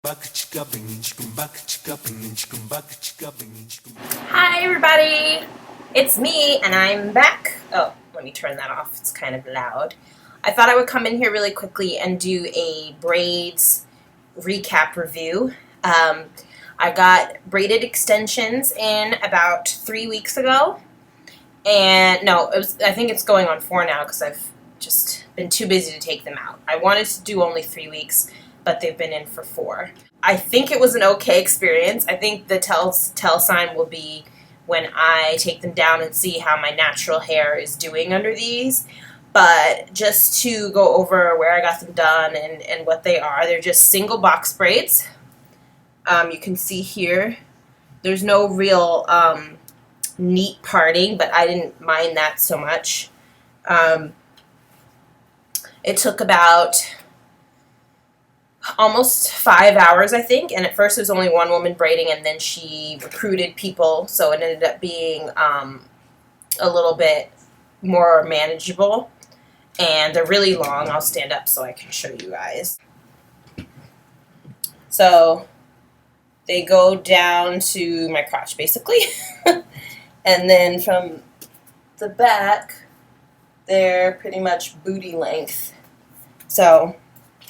Hi everybody, it's me and I'm back. Oh, let me turn that off, it's kind of loud. I thought I would come in here really quickly and do a braids recap review. I got braided extensions in about 3 weeks ago, and no, I think it's going on 4 now because I've just been too busy to take them out. I wanted to do only 3 weeks, but they've been in for 4. I think it was an okay experience. I think the tell sign will be when I take them down and see how my natural hair is doing under these. But just to go over where I got them done and what they are, they're just single box braids. You can see here, there's no real neat parting, but I didn't mind that so much. It took about almost 5 hours, I think, and at first it was only one woman braiding, and then she recruited people, so it ended up being a little bit more manageable. And they're really long. I'll stand up so I can show you guys. So they go down to my crotch, basically. And then from the back, they're pretty much booty length. So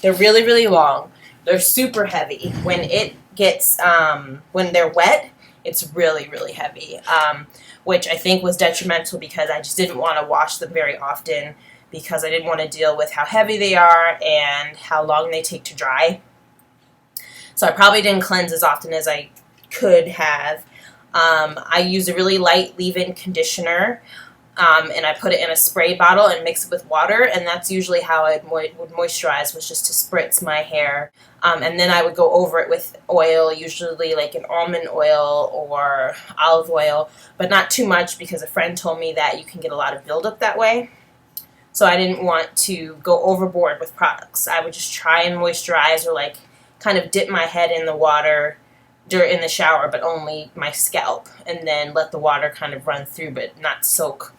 they're really, really long. They're super heavy. When it gets, when they're wet, it's really, really heavy, which I think was detrimental because I just didn't want to wash them very often because I didn't want to deal with how heavy they are and how long they take to dry. So I probably didn't cleanse as often as I could have. I use a really light leave-in conditioner, and I put it in a spray bottle and mix it with water, and that's usually how I would moisturize, was just to spritz my hair. And then I would go over it with oil, usually like an almond oil or olive oil, but not too much because a friend told me that you can get a lot of buildup that way. So I didn't want to go overboard with products. I would just try and moisturize, or like kind of dip my head in the water in the shower, but only my scalp, and then let the water kind of run through, but not soak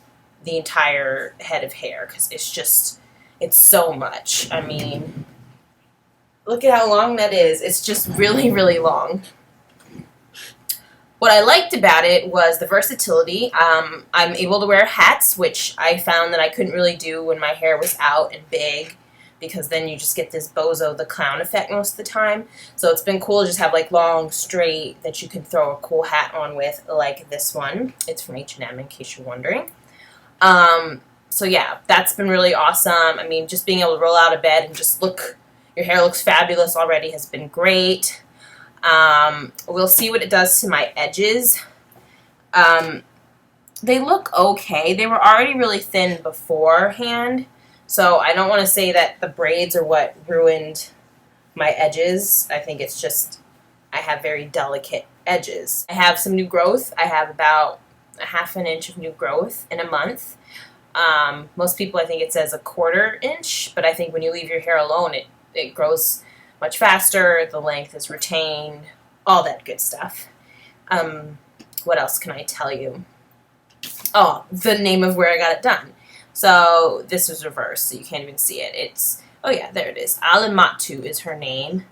the entire head of hair, because it's so much. I mean, look at how long that is. It's just really, really long. What I liked about it was the versatility. I'm able to wear hats, which I found that I couldn't really do when my hair was out and big, because then you just get this Bozo the Clown effect most of the time. So it's been cool to just have like long, straight, that you can throw a cool hat on with, like this one. It's from H&M, in case you're wondering. So yeah, that's been really awesome. I mean, just being able to roll out of bed and just look, your hair looks fabulous already, has been great. We'll see what it does to my edges. They look okay. They were already really thin beforehand, so I don't want to say that the braids are what ruined my edges. I think it's just I have very delicate edges. I have some new growth. I have about a ½ inch of new growth in a month. Most people, I think it says a ¼ inch, but I think when you leave your hair alone, it grows much faster, the length is retained, all that good stuff. What else can I tell you? Oh, the name of where I got it done. So this was reversed, so you can't even see it. It's, oh yeah, there it is. Alimatou is her name.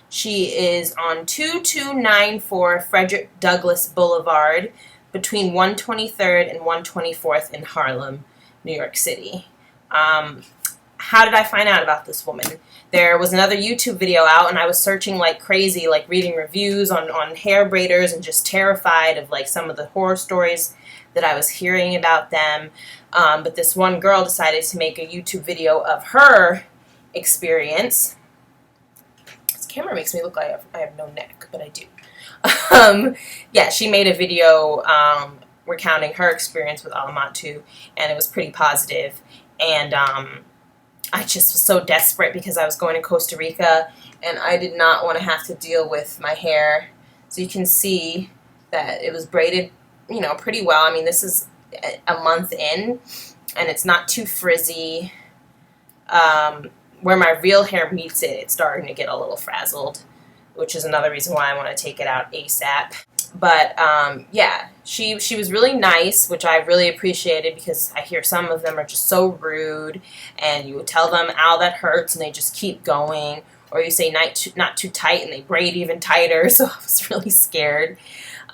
She is on 2294 Frederick Douglass Boulevard, between 123rd and 124th in Harlem, New York City. How did I find out about this woman? There was another YouTube video out, and I was searching like crazy, like reading reviews on hair braiders, and just terrified of like some of the horror stories that I was hearing about them. But this one girl decided to make a YouTube video of her experience. This camera makes me look like I have no neck, but I do. Yeah, she made a video recounting her experience with Alimatou, and it was pretty positive. And I just was so desperate because I was going to Costa Rica, and I did not want to have to deal with my hair. So you can see that it was braided, you know, pretty well. I mean, this is a month in, and it's not too frizzy. Where my real hair meets it, it's starting to get a little frazzled, which is another reason why I want to take it out ASAP. But yeah, she was really nice, which I really appreciated, because I hear some of them are just so rude, and you would tell them, ow, that hurts, and they just keep going. or you say not too tight, and they braid even tighter. So I was really scared.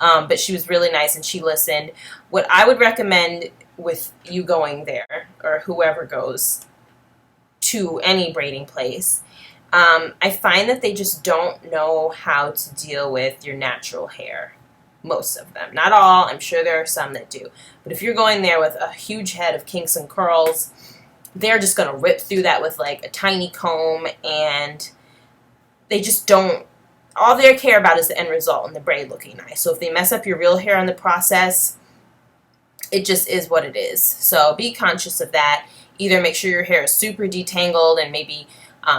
But she was really nice and she listened. What I would recommend with you going there, or whoever goes to any braiding place, I find that they just don't know how to deal with your natural hair. Most of them. Not all. I'm sure there are some that do. But if you're going there with a huge head of kinks and curls, they're just going to rip through that with like a tiny comb, and they just don't, all they care about is the end result and the braid looking nice. So if they mess up your real hair in the process, it just is what it is. So be conscious of that. Either make sure your hair is super detangled and maybe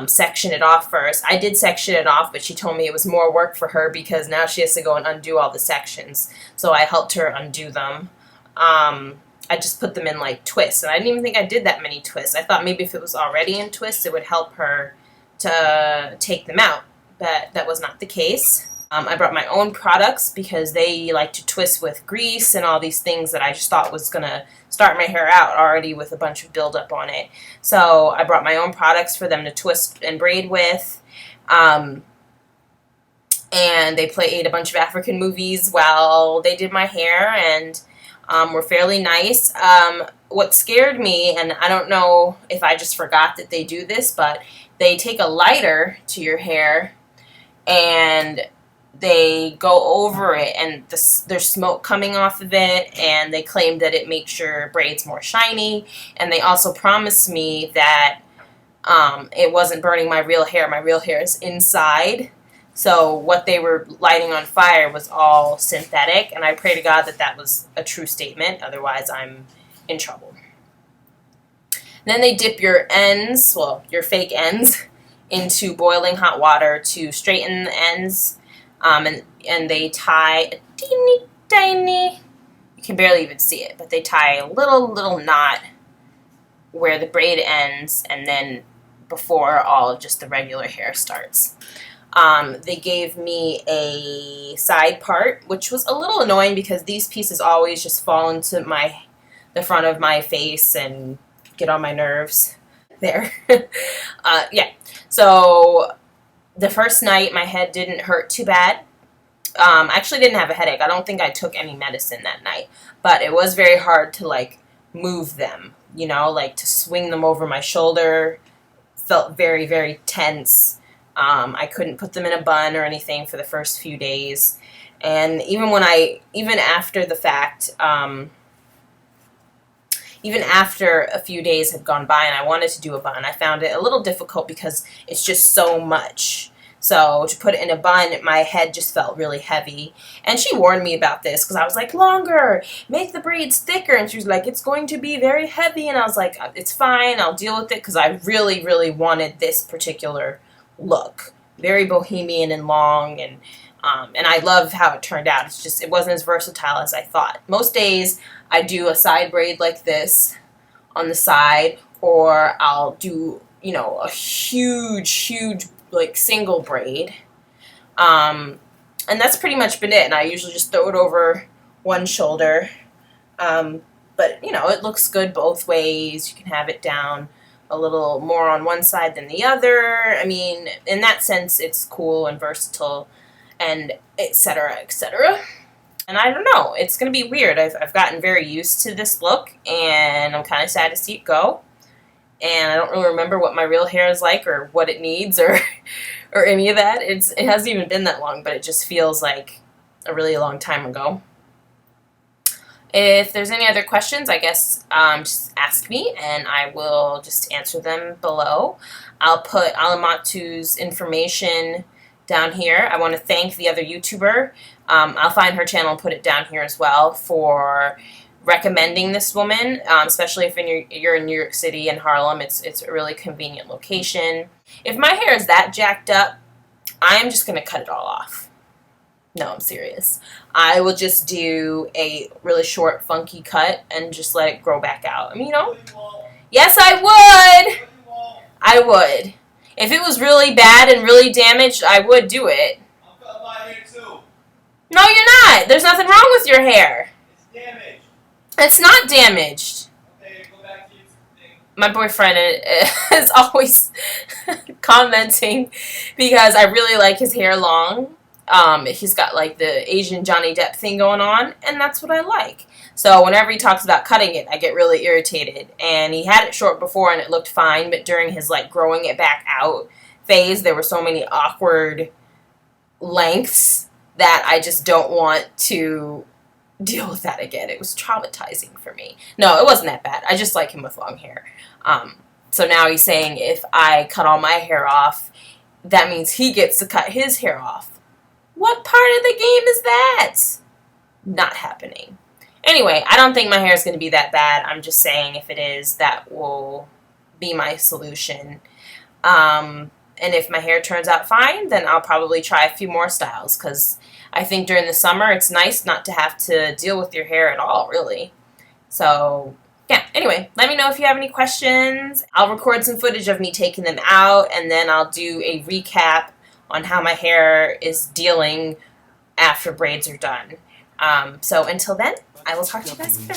section it off first. I did section it off, but she told me it was more work for her because now she has to go and undo all the sections. So I helped her undo them. I just put them in like twists, and I didn't even think I did that many twists. I thought maybe if it was already in twists, it would help her to take them out, but that was not the case. I brought my own products because they like to twist with grease and all these things that I just thought was going to start my hair out already with a bunch of buildup on it. So I brought my own products for them to twist and braid with. And they played a bunch of African movies while they did my hair, and were fairly nice. What scared me, and I don't know if I just forgot that they do this, but they take a lighter to your hair and they go over it, and there's smoke coming off of it, and they claim that it makes your braids more shiny, and they also promised me that it wasn't burning my real hair. My real hair is inside, so what they were lighting on fire was all synthetic, and I pray to God that that was a true statement, otherwise I'm in trouble. Then they dip your ends, well, your fake ends, into boiling hot water to straighten the ends. And they tie a teeny tiny, you can barely even see it, but they tie a little knot where the braid ends, and then before all of just the regular hair starts. They gave me a side part, which was a little annoying because these pieces always just fall into the front of my face and get on my nerves there. Yeah, so the first night my head didn't hurt too bad. I actually didn't have a headache. I don't think I took any medicine that night, but it was very hard to like move them, you know, like to swing them over my shoulder. Felt very, very tense. I couldn't put them in a bun or anything for the first few days. And even after the fact, even after a few days had gone by and I wanted to do a bun, I found it a little difficult because it's just so much. So to put it in a bun, my head just felt really heavy. And she warned me about this because I was like, longer, make the braids thicker. And she was like, it's going to be very heavy. And I was like, it's fine, I'll deal with it, because I really, really wanted this particular look. Very bohemian and long, and I love how it turned out. It's just, it wasn't as versatile as I thought. Most days I do a side braid like this on the side, or I'll do, you know, a huge like single braid. And that's pretty much been it. And I usually just throw it over one shoulder. But, you know, it looks good both ways. You can have it down a little more on one side than the other. I mean, in that sense, it's cool and versatile, and etc., etc. And I don't know, it's going to be weird. I've gotten very used to this look, and I'm kind of sad to see it go. And I don't really remember what my real hair is like, or what it needs, or any of that. It hasn't even been that long, but it just feels like a really long time ago. If there's any other questions, I guess just ask me, and I will just answer them below. I'll put Alimatou's information down here. I want to thank the other YouTuber. I'll find her channel and put it down here as well, for recommending this woman, especially if you're in New York City and Harlem. It's a really convenient location. If my hair is that jacked up, I'm just going to cut it all off. No, I'm serious. I will just do a really short, funky cut and just let it grow back out. I mean, you know, yes, I would. I would. If it was really bad and really damaged, I would do it. I'm cutting my hair too. No, you're not. There's nothing wrong with your hair. It's damaged. It's not damaged. Okay, go back to your thing. my boyfriend is always commenting because I really like his hair long. He's got like the Asian Johnny Depp thing going on, and that's what I like. So whenever he talks about cutting it, I get really irritated. And he had it short before and it looked fine, but during his like growing it back out phase, there were so many awkward lengths that I just don't want to deal with that again. It was traumatizing for me. No, it wasn't that bad. I just like him with long hair. So now he's saying if I cut all my hair off, that means he gets to cut his hair off. What part of the game is that? Not happening. Anyway, I don't think my hair is going to be that bad. I'm just saying if it is, that will be my solution. And if my hair turns out fine, then I'll probably try a few more styles because I think during the summer it's nice not to have to deal with your hair at all, really. So, yeah. Anyway, let me know if you have any questions. I'll record some footage of me taking them out, and then I'll do a recap on how my hair is dealing after braids are done. So until then, I will talk to you guys later.